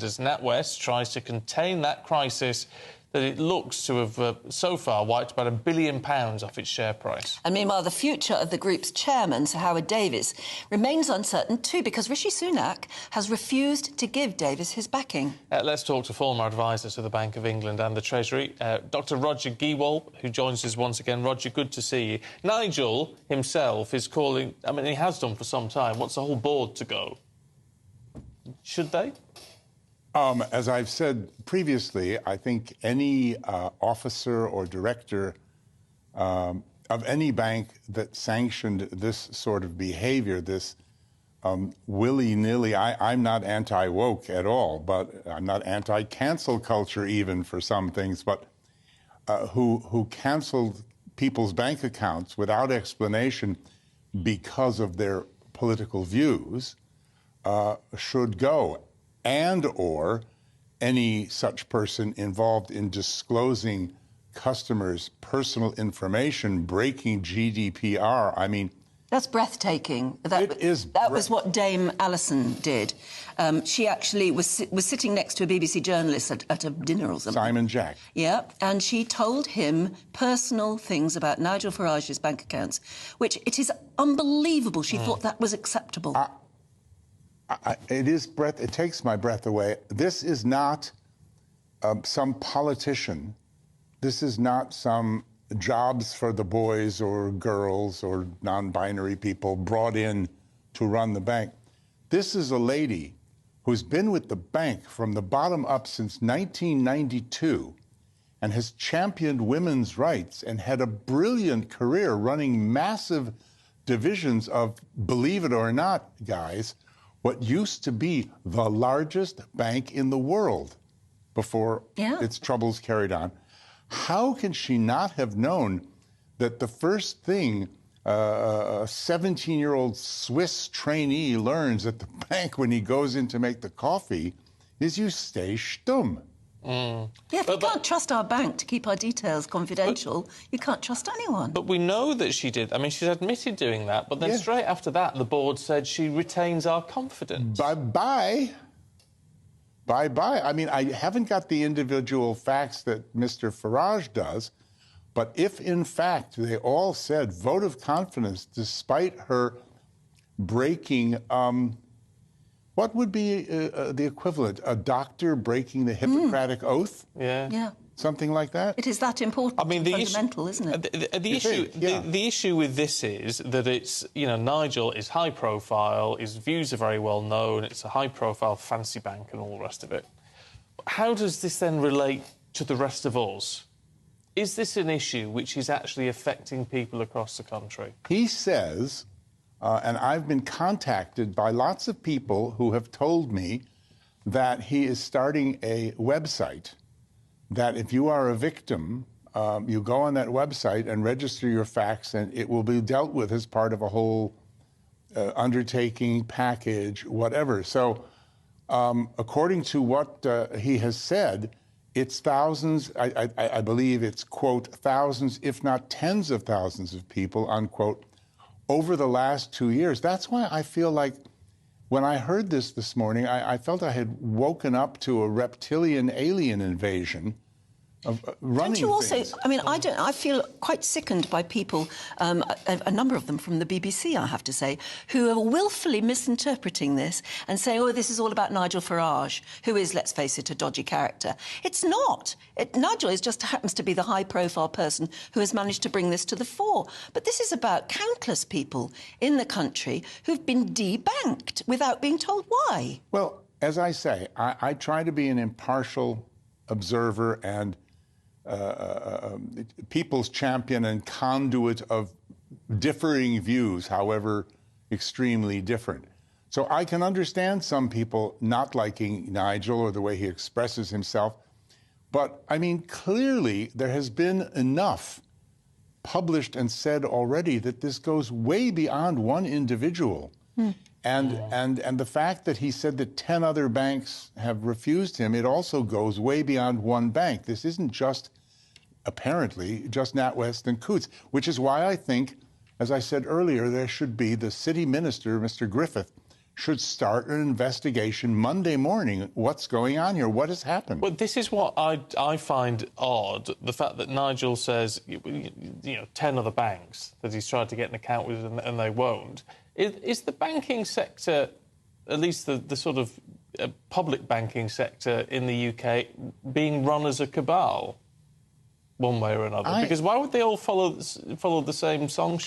hand as NatWest tries to contain that crisis that it looks to have so far wiped about £1 billion off its share price. And meanwhile, the future of the group's chairman, Sir Howard Davies, remains uncertain too, because Rishi Sunak has refused to give Davies his backing. Let's talk to former advisor to the Bank of England and the Treasury, Dr Roger Gewolb, who joins us once again. Roger, good to see you. Nigel himself is calling, I mean, he has done for some time, wants the whole board to go. Should they? As I've said previously, I think any officer or director of any bank that sanctioned this sort of behavior, this willy-nilly, I'm not anti-woke at all, but I'm not anti-cancel culture even for some things, but who canceled people's bank accounts without explanation because of their political views should go. And or any such person involved in disclosing customers' personal information, breaking GDPR. I mean, that's breathtaking. That was what Dame Alison did. She actually was sitting next to a BBC journalist at a dinner or something. Simon Jack. Yeah, and she told him personal things about Nigel Farage's bank accounts, which it is unbelievable. She thought that was acceptable. It takes my breath away. This is not some politician. This is not some jobs for the boys or girls or non-binary people brought in to run the bank. This is a lady who's been with the bank from the bottom up since 1992 and has championed women's rights and had a brilliant career running massive divisions of, believe it or not, guys, what used to be the largest bank in the world before its troubles carried on. How can she not have known that the first thing a 17-year-old Swiss trainee learns at the bank when he goes in to make the coffee is you stay stumm? Yeah, if you can't trust our bank to keep our details confidential, you can't trust anyone. But we know that she did. I mean, she's admitted doing that, but then straight after that, the board said she retains our confidence. Bye-bye. Bye-bye. I mean, I haven't got the individual facts that Mr. Farage does, but if, in fact, they all said vote of confidence despite her breaking... what would be the equivalent? A doctor breaking the Hippocratic Oath? Yeah. Something like that? It is that important. I mean, fundamental, isn't it? The issue with this is that it's, you know, Nigel is high profile, his views are very well known, it's a high profile fancy bank and all the rest of it. How does this then relate to the rest of us? Is this an issue which is actually affecting people across the country? He says... and I've been contacted by lots of people who have told me that he is starting a website that if you are a victim, you go on that website and register your facts and it will be dealt with as part of a whole undertaking, package, whatever. So according to what he has said, it's thousands, I believe it's, quote, thousands, if not tens of thousands of people, unquote, over the last 2 years. That's why I feel like when I heard this morning, I felt I had woken up to a reptilian alien invasion of running Don't you also, things. I mean, I feel quite sickened by people, a number of them from the BBC, I have to say, who are willfully misinterpreting this and say, oh, this is all about Nigel Farage, who is, let's face it, a dodgy character. It's not. Nigel just happens to be the high-profile person who has managed to bring this to the fore. But this is about countless people in the country who've been debanked without being told why. Well, as I say, I try to be an impartial observer and people's champion and conduit of differing views, however extremely different. So I can understand some people not liking Nigel or the way he expresses himself, but, I mean, clearly there has been enough published and said already that this goes way beyond one individual. And the fact that he said that 10 other banks have refused him, it also goes way beyond one bank. This isn't just, apparently, just NatWest and Coutts, which is why I think, as I said earlier, there should be the city minister, Mr. Griffith, should start an investigation Monday morning. What's going on here? What has happened? Well, this is what I find odd, the fact that Nigel says, 10 other banks that he's tried to get an account with and they won't. Is the banking sector, at least the sort of public banking sector in the UK, being run as a cabal, one way or another? Because why would they all follow the same song